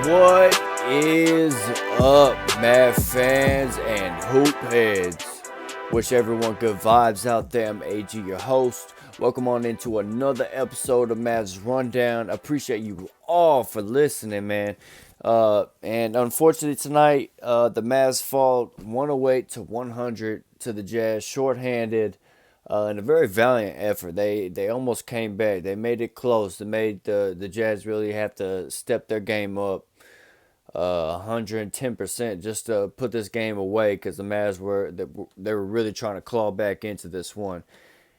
What is up, Mav fans and hoop heads? Wish everyone good vibes out there. I'm AG, your host. Welcome on into another episode of Mavs Rundown. Appreciate you all for listening, man. And unfortunately tonight, the Mavs fall 108 to 100 to the Jazz, shorthanded. In a very valiant effort. They almost came back. They made it close. They made the Jazz really have to step their game up 110% just to put this game away because the Mavs were really trying to claw back into this one.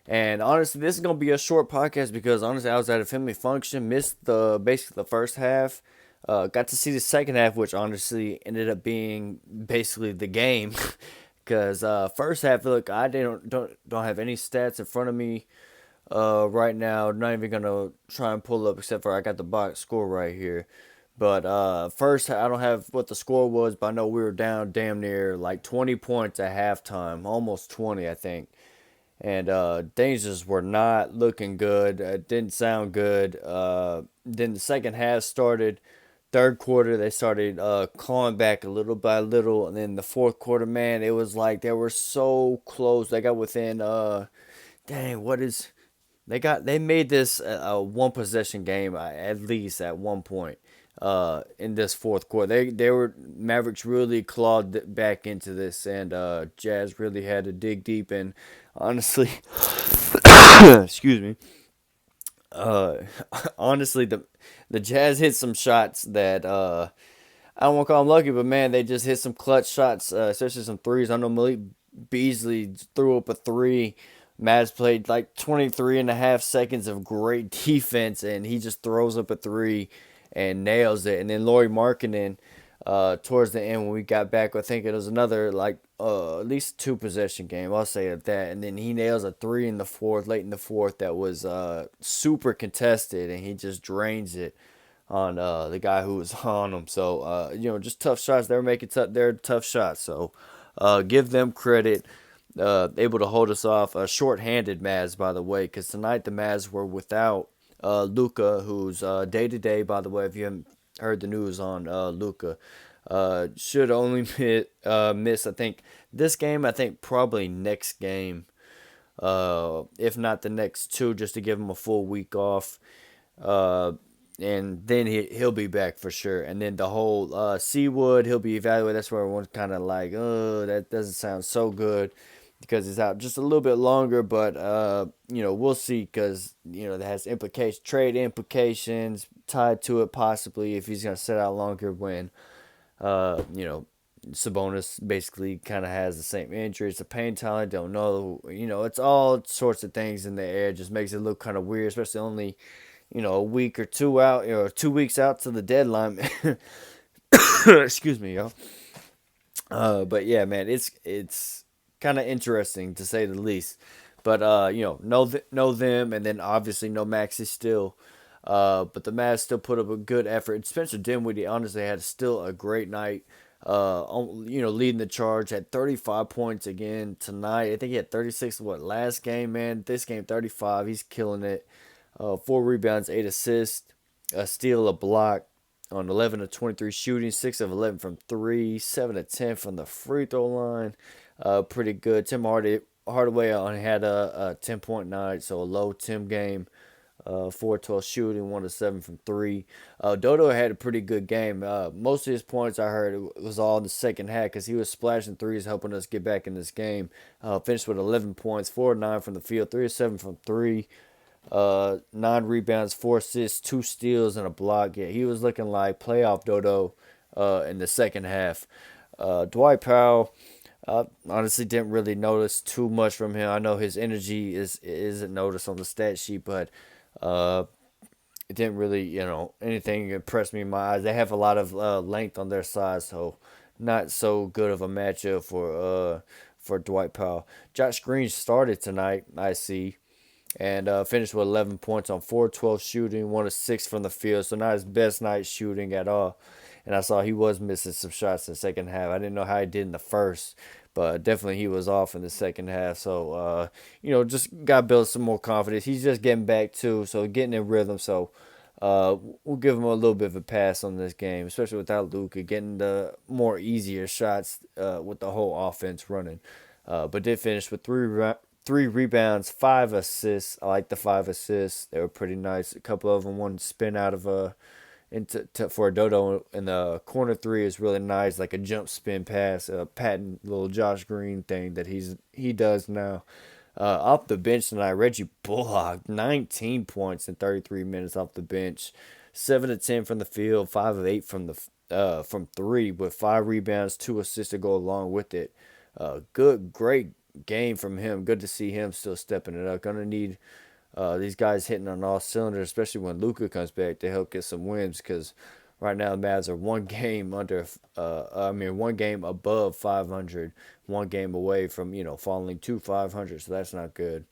And honestly, this is gonna be a short podcast because honestly, I was at a family function, missed basically the first half. Got to see the second half, which honestly ended up being basically the game. Because first half, look, I don't have any stats in front of me right now. Not even gonna try and pull up, except for I got the box score right here. But first, I don't have what the score was, but I know we were down damn near like 20 points at halftime, almost 20, I think. And things just were not looking good. It didn't sound good. Then the second half started. Third quarter, they started clawing back a little by little. And then the fourth quarter, man, it was like they were so close. They got within, dang, what is. They made this a one possession game at least at one point in this fourth quarter. They were Mavericks really clawed back into this, and Jazz really had to dig deep. And honestly, excuse me. Uh, honestly, the Jazz hit some shots that I don't want to call them lucky, but man, they just hit some clutch shots, especially some threes. I know Malik Beasley threw up a three. Mavs played like 23 and a half seconds of great defense, and he just throws up a three and nails it. And then Lauri Markkanen, towards the end when we got back, I think it was another like at least two possession game. I'll say it that. And then he nails a three in the fourth, late in the fourth, that was super contested, and he just drains it on the guy who was on him. So just tough shots. They were making their tough shots. So give them credit. Able to hold us off. Short-handed Mavs, by the way, because tonight the Mavs were without Luka, who's day-to-day, by the way, if you haven't heard the news on Luka. Should only miss, I think, this game, I think probably next game, if not the next two, just to give him a full week off. And then he'll be back for sure. And then the whole Seawood, he'll be evaluated. That's where everyone's kind of like, oh, that doesn't sound so good because he's out just a little bit longer. But we'll see because that has trade implications tied to it possibly if he's gonna sit out longer when Sabonis basically kind of has the same injury. It's a pain tolerant. Don't know. It's all sorts of things in the air. It just makes it look kind of weird, especially only a week or two out, 2 weeks out to the deadline. Excuse me, y'all. But yeah, man, it's kind of interesting to say the least. But know them, and then obviously know Maxi still. But the Mavs still put up a good effort. Spencer Dinwiddie honestly had still a great night. Leading the charge, had 35 points again tonight. I think he had 36 last game, man. This game 35. He's killing it. 4 rebounds, 8 assists, a steal, a block on 11 of 23 shooting, 6 of 11 from 3, 7 of 10 from the free throw line. Pretty good. Tim Hardaway only had a 10-point night, so a low Tim game. 4-12 shooting, 1 of 7 from 3. Dodo had a pretty good game. Most of his points I heard was all in the second half because he was splashing threes, helping us get back in this game. Finished with 11 points, 4 of 9 from the field, 3 of 7 from 3. 9 rebounds, 4 assists, 2 steals, and a block. Yeah, he was looking like playoff Dodo in the second half. Dwight Powell, honestly didn't really notice too much from him. I know his energy isn't noticed on the stat sheet, but it didn't really, anything impressed me in my eyes. They have a lot of length on their side, so not so good of a matchup for Dwight Powell. Josh Green started tonight, I see. And finished with 11 points on 4-12 shooting, 1 of 6 from the field. So not his best night shooting at all. And I saw he was missing some shots in the second half. I didn't know how he did in the first, but definitely he was off in the second half. So, just got to build some more confidence. He's just getting back too, so getting in rhythm. So we'll give them a little bit of a pass on this game, especially without Luka getting the more easier shots with the whole offense running. But did finish with three rebounds, 5 assists. I like the 5 assists. They were pretty nice. A couple of them, one spin out of a for a dodo in the corner three is really nice, like a jump spin pass, a patent little Josh Green thing that he does now. Off the bench tonight, Reggie Bullock, 19 points in 33 minutes off the bench, 7 of 10 from the field, 5 of 8 from three, with 5 rebounds, 2 assists to go along with it. Great game from him. Good to see him still stepping it up. Gonna need these guys hitting on all cylinders, especially when Luka comes back to help get some wins. Because right now the Mavs are one game above 500, one game away from falling to 500. So that's not good.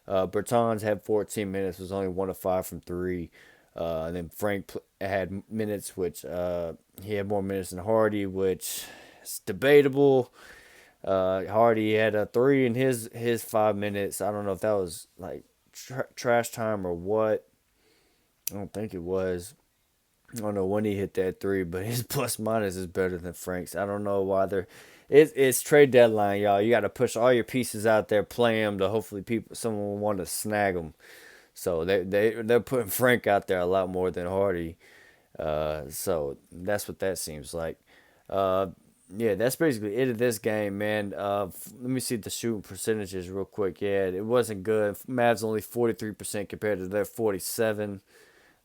Bertans had 14 minutes, was only 1 of 5 from three. And then Frank had minutes, which he had more minutes than Hardy, which is debatable. Hardy had a three in his 5 minutes. I don't know if that was like trash time or what. I don't think it was. I don't know when he hit that three, but his plus minus is better than Frank's. I don't know why they're. It's trade deadline, y'all. You got to push all your pieces out there, play them to hopefully someone will want to snag them. So they're putting Frank out there a lot more than Hardy. So that's what that seems like. Yeah, that's basically it of this game, man. Let me see the shooting percentages real quick. Yeah, it wasn't good. Mavs only 43% compared to their 47.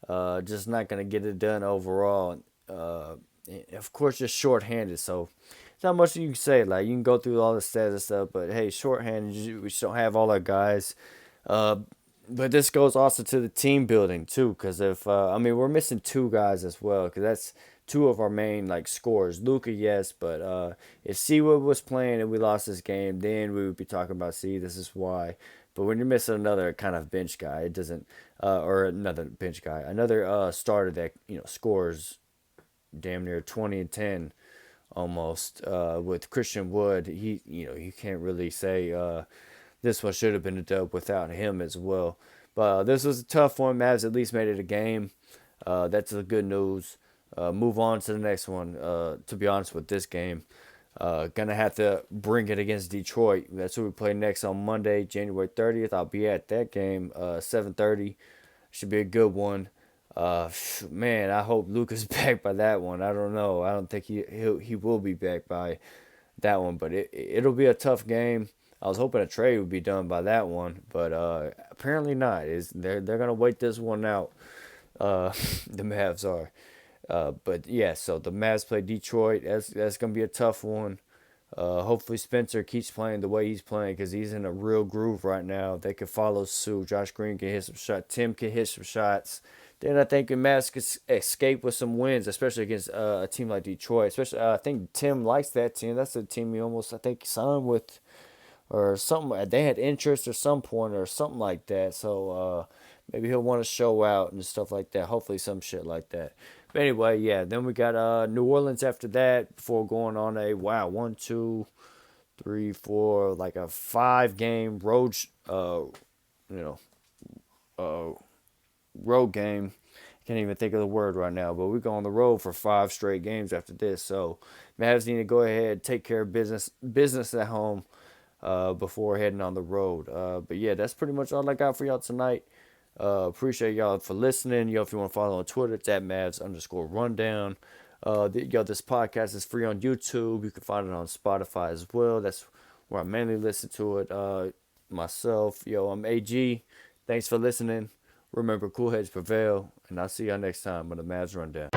Just not gonna get it done overall. Of course, just shorthanded. So it's not much you can say. Like you can go through all the stats and stuff, but hey, shorthanded. We just don't have all our guys. Uh, but this goes also to the team building too, because if we're missing two guys as well, because that's two of our main like scorers. Luka, yes, but if Seawood was playing and we lost this game, then we would be talking about, see, this is why. But when you're missing another kind of bench guy, it doesn't, or another bench guy, another starter that scores damn near 20 and 10 almost with Christian Wood. You can't really say this one should have been a dub without him as well. But this was a tough one. Mavs at least made it a game. That's the good news. Move on to the next one. To be honest with this game, gonna have to bring it against Detroit. That's who we play next on Monday, January 30th. I'll be at that game, 7:30. Should be a good one. Man, I hope Luka's back by that one. I don't know. I don't think he will be back by that one, but it'll be a tough game. I was hoping a trade would be done by that one, but apparently not. They're gonna wait this one out. The Mavs are. But yeah, so the Mavs play Detroit. That's gonna be a tough one. Hopefully Spencer keeps playing the way he's playing because he's in a real groove right now. They could follow suit. Josh Green can hit some shots. Tim can hit some shots. Then I think the Mavs could escape with some wins, especially against a team like Detroit. Especially, I think Tim likes that team. That's the team he almost, I think, signed with, or something. They had interest at some point or something like that. So maybe he'll want to show out and stuff like that. Hopefully some shit like that. But anyway, yeah. Then we got New Orleans after that before going on a 1, 2, 3, 4, like a 5-game road, road game. Can't even think of the word right now, but we go on the road for 5 straight games after this. So Mavs need to go ahead, take care of business at home before heading on the road. But yeah, that's pretty much all I got for y'all tonight. Appreciate y'all for listening. If you want to follow on Twitter, it's at Mavs_rundown. This podcast is free on YouTube. You can find it on Spotify as well. That's where I mainly listen to it. Myself, I'm AG. Thanks for listening. Remember, cool heads prevail, and I'll see y'all next time on the Mavs Rundown.